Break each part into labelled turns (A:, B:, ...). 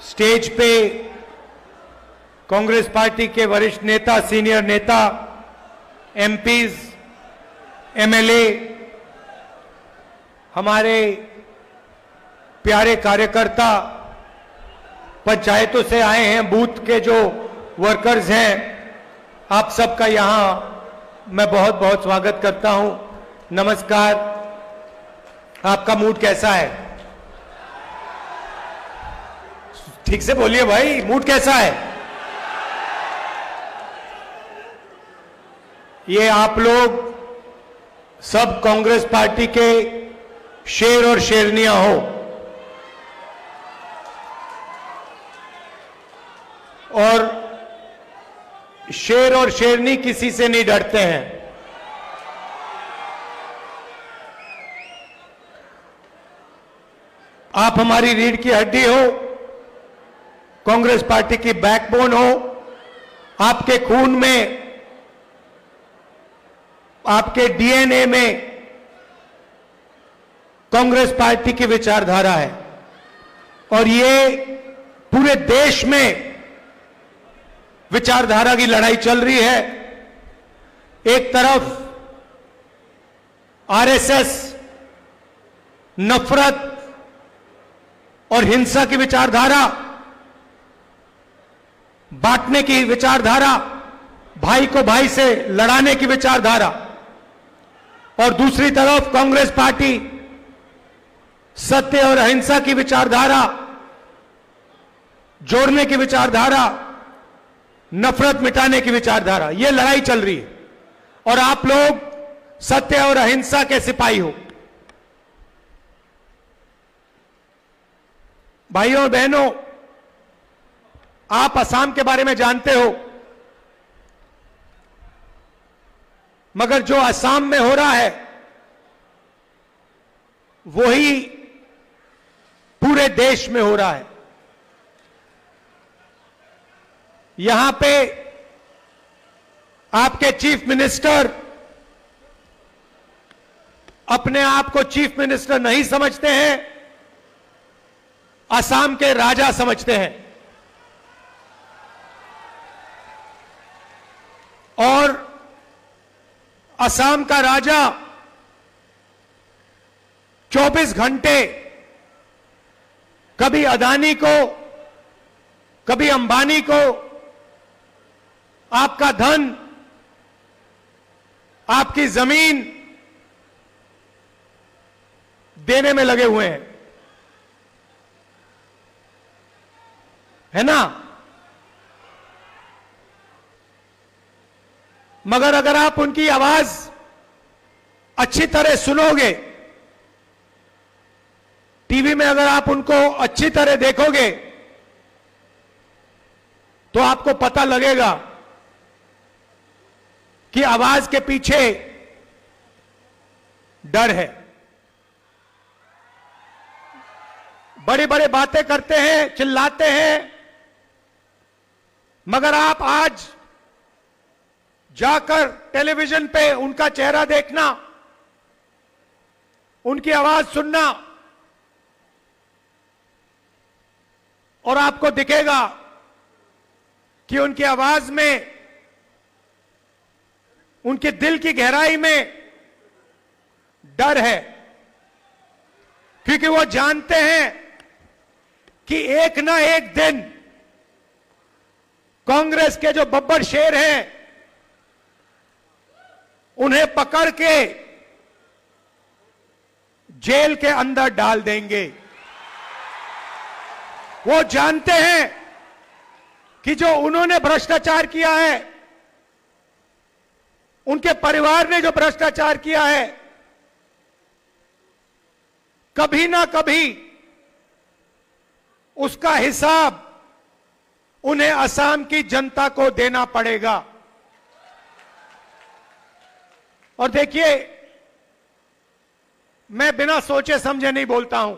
A: Stage पे Congress party के वरिष्ठ नेता, सीनियर नेता, एमपीज, एमएलए, हमारे प्यारे कार्यकर्ता, पंचायतों से आए हैं, बूथ के जो वर्कर्स हैं, आप सबका यहां मैं बहुत बहुत स्वागत करता हूं। नमस्कार। आपका मूड कैसा है? ठीक से बोलिए भाई, मूड कैसा है? ये आप लोग सब कांग्रेस पार्टी के शेर और शेरनियां हो और शेर और शेरनी किसी से नहीं डरते हैं। आप हमारी रीढ़ की हड्डी हो, कांग्रेस पार्टी की बैकबोन हो, आपके खून में, आपके डीएनए में कांग्रेस पार्टी की विचारधारा है और ये पूरे देश में विचारधारा की लड़ाई चल रही है। एक तरफ आरएसएस नफरत और हिंसा की विचारधारा, बांटने की विचारधारा, भाई को भाई से लड़ाने की विचारधारा, और दूसरी तरफ कांग्रेस पार्टी सत्य और अहिंसा की विचारधारा, जोड़ने की विचारधारा, नफरत मिटाने की विचारधारा। यह लड़ाई चल रही है और आप लोग सत्य और अहिंसा के सिपाही हो। भाइयों और बहनों, आप असम के बारे में जानते हो, मगर जो असम में हो रहा है वही पूरे देश में हो रहा है। यहां पे आपके चीफ मिनिस्टर अपने आप को चीफ मिनिस्टर नहीं समझते हैं, असम के राजा समझते हैं और असम का राजा 24 घंटे कभी अदानी को, कभी अंबानी को आपका धन, आपकी जमीन देने में लगे हुए हैं, है ना? मगर अगर आप उनकी आवाज अच्छी तरह सुनोगे, टीवी में अगर आप उनको अच्छी तरह देखोगे, तो आपको पता लगेगा कि आवाज के पीछे डर है। बड़े बड़े बातें करते हैं, चिल्लाते हैं, मगर आप आज जाकर टेलीविजन पे उनका चेहरा देखना, उनकी आवाज सुनना और आपको दिखेगा कि उनकी आवाज में, उनके दिल की गहराई में डर है, क्योंकि वो जानते हैं कि एक ना एक दिन कांग्रेस के जो बब्बर शेर हैं उन्हें पकड़ के जेल के अंदर डाल देंगे। वो जानते हैं कि जो उन्होंने भ्रष्टाचार किया है, उनके परिवार ने जो भ्रष्टाचार किया है, कभी ना कभी उसका हिसाब उन्हें असम की जनता को देना पड़ेगा। और देखिए, मैं बिना सोचे समझे नहीं बोलता हूं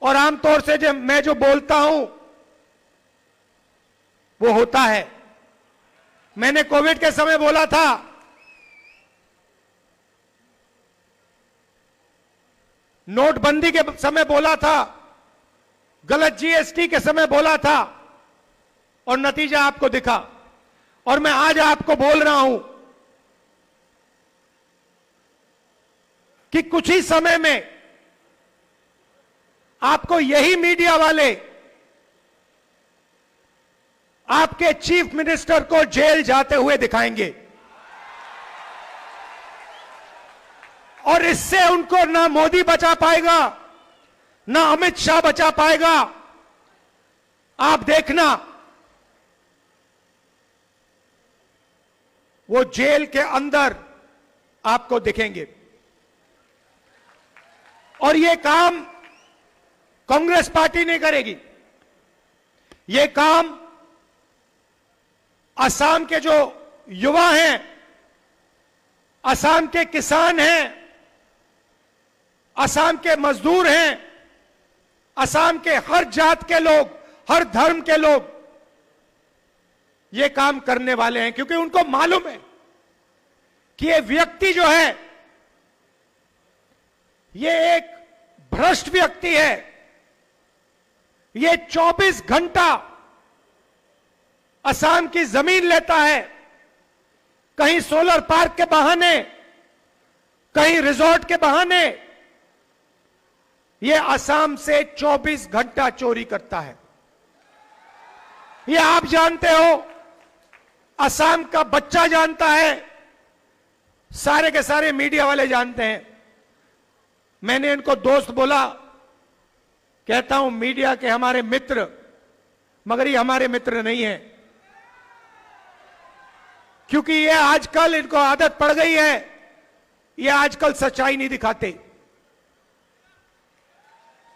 A: और आमतौर से जब मैं जो बोलता हूं वो होता है। मैंने कोविड के समय बोला था नोटबंदी के समय बोला था गलत जीएसटी के समय बोला था और नतीजा आपको दिखा। और मैं आज आपको बोल रहा हूं कि कुछ ही समय में आपको यही मीडिया वाले आपके चीफ मिनिस्टर को जेल जाते हुए दिखाएंगे और इससे उनको ना मोदी बचा पाएगा, ना अमित शाह बचा पाएगा। आप देखना, वो जेल के अंदर आपको दिखेंगे। और ये काम कांग्रेस पार्टी नहीं करेगी, ये काम असम के जो युवा हैं, असम के किसान हैं, असम के मजदूर हैं, असम के हर जात के लोग, हर धर्म के लोग ये काम करने वाले हैं, क्योंकि उनको मालूम है कि ये व्यक्ति जो है ये एक भ्रष्ट व्यक्ति है। ये 24 घंटा असम की जमीन लेता है, कहीं सोलर पार्क के बहाने, कहीं रिजॉर्ट के बहाने ये असम से 24 घंटा चोरी करता है। ये आप जानते हो, असम का बच्चा जानता है, सारे के सारे मीडिया वाले जानते हैं। मैंने इनको दोस्त बोला, कहता हूं मीडिया के हमारे मित्र, मगर ये हमारे मित्र नहीं है, क्योंकि ये आजकल इनको आदत पड़ गई है, ये आजकल सच्चाई नहीं दिखाते,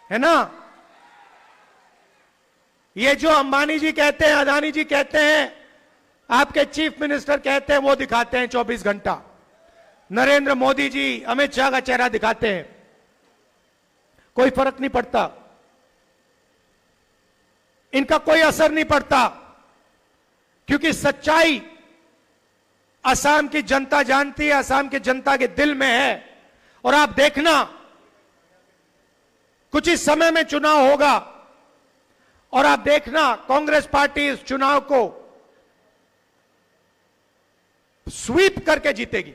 A: है ना। ये जो अंबानी जी कहते हैं, अदानी जी कहते हैं, आपके चीफ मिनिस्टर कहते हैं, वो दिखाते हैं 24 घंटा। नरेंद्र मोदी जी, अमित शाह का चेहरा दिखाते हैं, कोई फर्क नहीं पड़ता, इनका कोई असर नहीं पड़ता, क्योंकि सच्चाई असम की जनता जानती है, असम की जनता के दिल में है। और आप देखना, कुछ ही समय में चुनाव होगा और आप देखना कांग्रेस पार्टी इस चुनाव को स्वीप करके जीतेगी।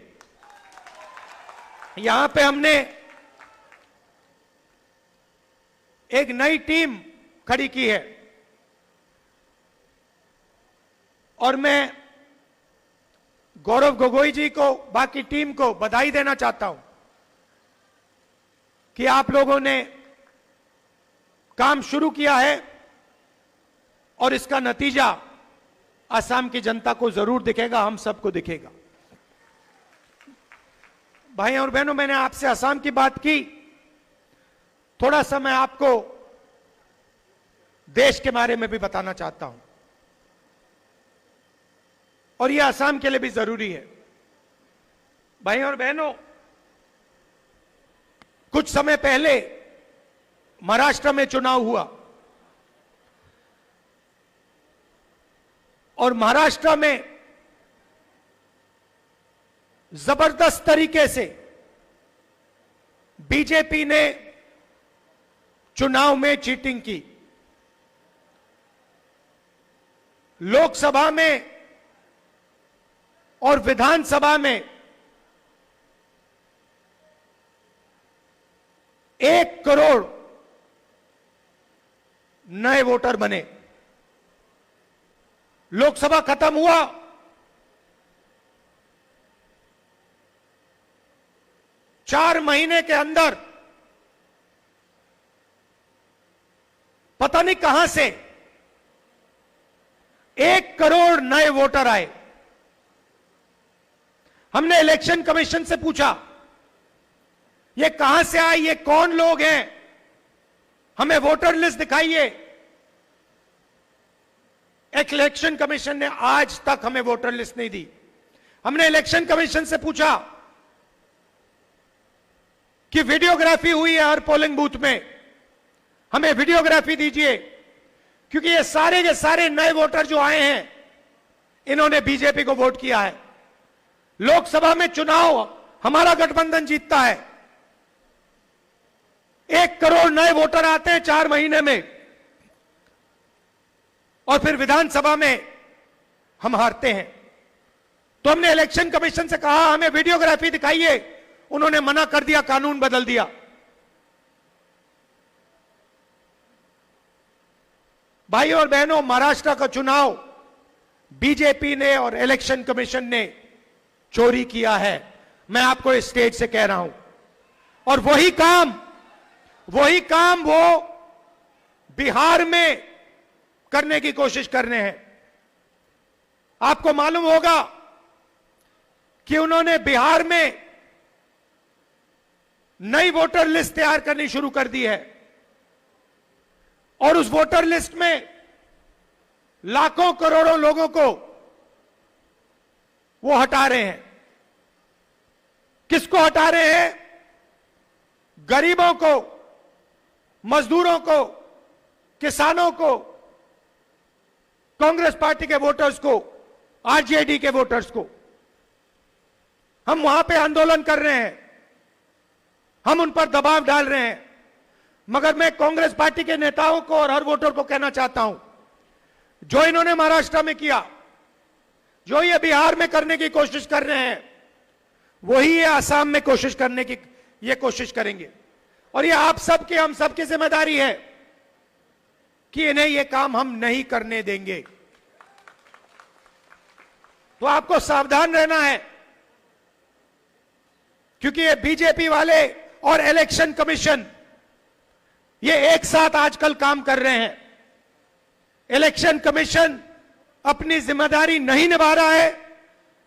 A: यहां पे हमने एक नई टीम खड़ी की है और मैं गौरव गोगोई जी को, बाकी टीम को बधाई देना चाहता हूं कि आप लोगों ने काम शुरू किया है और इसका नतीजा असम की जनता को जरूर दिखेगा, हम सबको दिखेगा। भाई और बहनों, मैंने आपसे असम की बात की, थोड़ा सा मैं आपको देश के बारे में भी बताना चाहता हूं और यह असम के लिए भी जरूरी है। भाई और बहनों, कुछ समय पहले महाराष्ट्र में चुनाव हुआ और महाराष्ट्र में जबरदस्त तरीके से बीजेपी ने चुनाव में चीटिंग की। लोकसभा में और विधानसभा में 1 करोड़ नए वोटर बने। लोकसभा खत्म हुआ, चार महीने के अंदर पता नहीं कहां से 1 करोड़ नए वोटर आए। हमने इलेक्शन कमीशन से पूछा, ये कहां से आए, ये कौन लोग हैं, हमें वोटर लिस्ट दिखाइए। इलेक्शन कमीशन ने आज तक हमें वोटर लिस्ट नहीं दी। हमने इलेक्शन कमीशन से पूछा कि वीडियोग्राफी हुई है हर पोलिंग बूथ में, हमें वीडियोग्राफी दीजिए, क्योंकि ये सारे के सारे नए वोटर जो आए हैं, इन्होंने बीजेपी को वोट किया है। लोकसभा में चुनाव हमारा गठबंधन जीतता है, 1 करोड़ नए वोटर आते हैं 4 महीने में, और फिर विधानसभा में हम हारते हैं। तो हमने इलेक्शन कमीशन से कहा हमें वीडियोग्राफी दिखाइए, उन्होंने मना कर दिया, कानून बदल दिया। भाइयों और बहनों, महाराष्ट्र का चुनाव बीजेपी ने और इलेक्शन कमीशन ने चोरी किया है, मैं आपको इस स्टेज से कह रहा हूं। और वही काम वो बिहार में करने की कोशिश कर रहे हैं। आपको मालूम होगा कि उन्होंने बिहार में नई वोटर लिस्ट तैयार करनी शुरू कर दी है और उस वोटर लिस्ट में लाखों करोड़ों लोगों को वो हटा रहे हैं। किसको हटा रहे हैं? गरीबों को, मजदूरों को, किसानों को, कांग्रेस पार्टी के वोटर्स को, आरजेडी के वोटर्स को। हम वहां पे आंदोलन कर रहे हैं, हम उन पर दबाव डाल रहे हैं, मगर मैं कांग्रेस पार्टी के नेताओं को और हर वोटर को कहना चाहता हूं, जो इन्होंने महाराष्ट्र में किया, जो ये बिहार में करने की कोशिश कर रहे हैं, वही ये आसाम में कोशिश करने की ये कोशिश करेंगे। और ये आप सबकी, हम सबकी जिम्मेदारी है कि इन्हें ये काम हम नहीं करने देंगे। तो आपको सावधान रहना है, क्योंकि ये बीजेपी वाले और इलेक्शन कमीशन ये एक साथ आजकल काम कर रहे हैं। इलेक्शन कमीशन अपनी जिम्मेदारी नहीं निभा रहा है।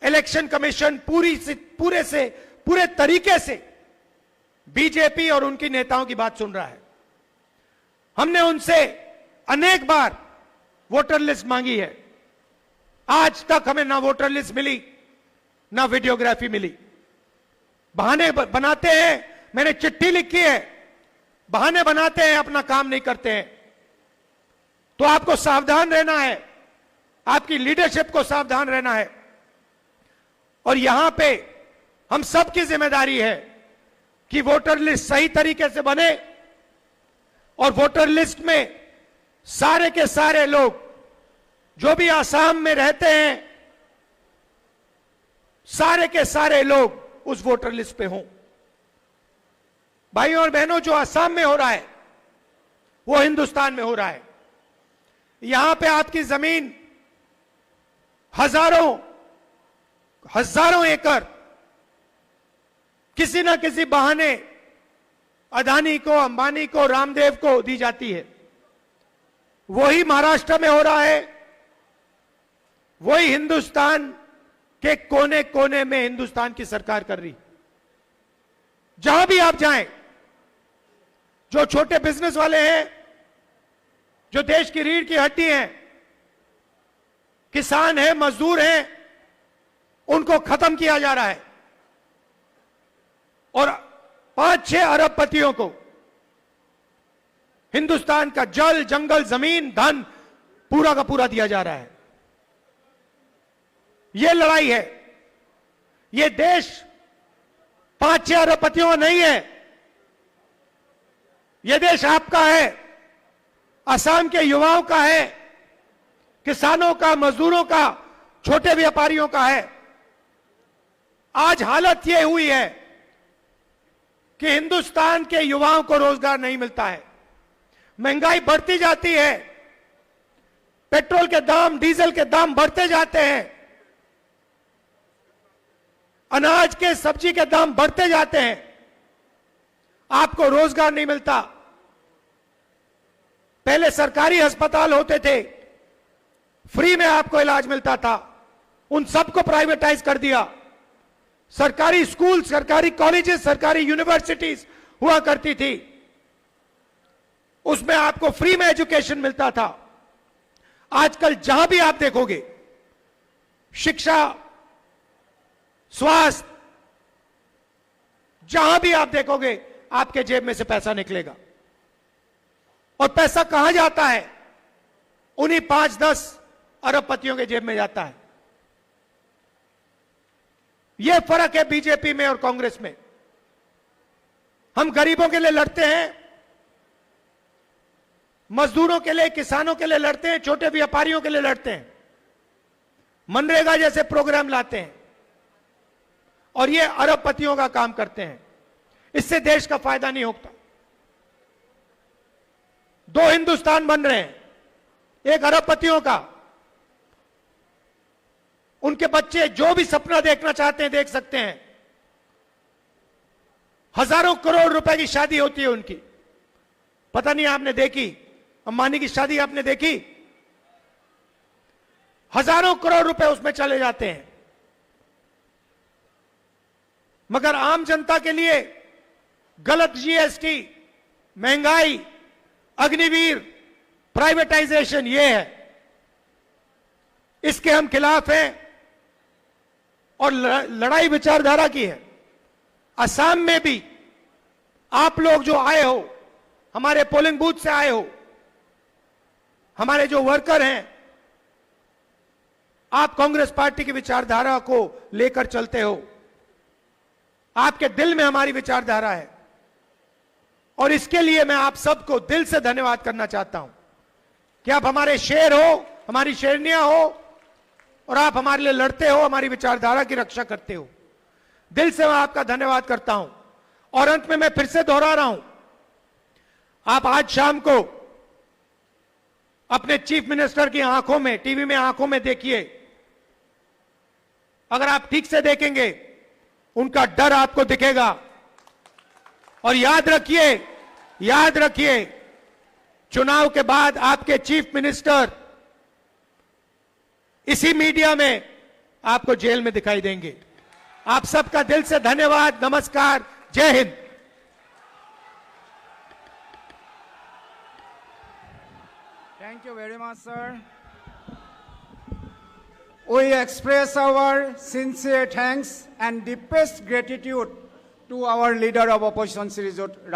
A: इलेक्शन कमीशन पूरे तरीके से बीजेपी और उनकी नेताओं की बात सुन रहा है। हमने उनसे अनेक बार वोटर लिस्ट मांगी है, आज तक हमें ना वोटर लिस्ट मिली, ना वीडियोग्राफी मिली। बहाने बनाते हैं, मैंने चिट्ठी लिखी है, बहाने बनाते हैं, अपना काम नहीं करते हैं। तो आपको सावधान रहना है, आपकी लीडरशिप को सावधान रहना है। और यहां पे हम सबकी जिम्मेदारी है कि वोटर लिस्ट सही तरीके से बने और वोटर लिस्ट में सारे के सारे लोग जो भी आसाम में रहते हैं, सारे के सारे लोग उस वोटर लिस्ट पे हों। भाइयों और बहनों, जो आसाम में हो रहा है वो हिंदुस्तान में हो रहा है। यहां पे आपकी जमीन हजारों एकड़ किसी ना किसी बहाने अदानी को, अंबानी को, रामदेव को दी जाती है। वही महाराष्ट्र में हो रहा है, वही हिंदुस्तान के कोने कोने में हिंदुस्तान की सरकार कर रही। जहां भी आप जाएं, जो छोटे बिजनेस वाले हैं, जो देश की रीढ़ की हड्डी हैं, किसान हैं, मजदूर हैं, उनको खत्म किया जा रहा है और 5-6 अरबपतियों को हिंदुस्तान का जल, जंगल, जमीन, धन पूरा का पूरा दिया जा रहा है। यह लड़ाई है। यह देश 5-6 अरबपतियों का नहीं है, यह देश आपका है, असम के युवाओं का है, किसानों का, मजदूरों का, छोटे व्यापारियों का है। आज हालत यह हुई है कि हिंदुस्तान के युवाओं को रोजगार नहीं मिलता है, महंगाई बढ़ती जाती है, पेट्रोल के दाम, डीजल के दाम बढ़ते जाते हैं, अनाज के, सब्जी के दाम बढ़ते जाते हैं, आपको रोजगार नहीं मिलता। पहले सरकारी अस्पताल होते थे, फ्री में आपको इलाज मिलता था, उन सबको प्राइवेटाइज कर दिया। सरकारी स्कूल, सरकारी कॉलेजेस, सरकारी यूनिवर्सिटीज हुआ करती थी, उसमें आपको फ्री में एजुकेशन मिलता था। आजकल जहां भी आप देखोगे, शिक्षा, स्वास्थ्य, जहां भी आप देखोगे, आपके जेब में से पैसा निकलेगा। और पैसा कहां जाता है? उन्हीं 5-10 अरबपतियों के जेब में जाता है। यह फर्क है बीजेपी में और कांग्रेस में। हम गरीबों के लिए लड़ते हैं, मजदूरों के लिए, किसानों के लिए लड़ते हैं, छोटे व्यापारियों के लिए लड़ते हैं, मनरेगा जैसे प्रोग्राम लाते हैं और ये अरबपतियों का काम करते हैं। इससे देश का फायदा नहीं होता। दो हिंदुस्तान बन रहे हैं, एक अरबपतियों का, उनके बच्चे जो भी सपना देखना चाहते हैं देख सकते हैं। हजारों करोड़ रुपए की शादी होती है उनकी, पता नहीं आपने देखी, अंबानी की शादी आपने देखी? हजारों करोड़ रुपए उसमें चले जाते हैं। मगर आम जनता के लिए गलत जीएसटी, महंगाई, अग्निवीर, प्राइवेटाइजेशन, ये है, इसके हम खिलाफ हैं और लड़ाई विचारधारा की है। असम में भी आप लोग जो आए हो, हमारे पोलिंग बूथ से आए हो, हमारे जो वर्कर हैं, आप कांग्रेस पार्टी की विचारधारा को लेकर चलते हो। आपके दिल में हमारी विचारधारा है और इसके लिए मैं आप सबको दिल से धन्यवाद करना चाहता हूं कि आप हमारे शेर हो, हमारी शेरनियां हो और आप हमारे लिए लड़ते हो, हमारी विचारधारा की रक्षा करते हो। दिल से मैं आपका धन्यवाद करता हूं। और अंत में मैं फिर से दोहरा रहा हूं, आप आज शाम को अपने चीफ मिनिस्टर की आंखों में, टीवी में आंखों में देखिए। अगर आप ठीक से देखेंगे, उनका डर आपको दिखेगा। और याद रखिए, चुनाव के बाद आपके चीफ मिनिस्टर इसी मीडिया में आपको जेल में दिखाई देंगे। आप सबका दिल से धन्यवाद, नमस्कार, जय Hind.
B: Thank you very much, sir. We express our sincere thanks and deepest gratitude to our leader of opposition, Shri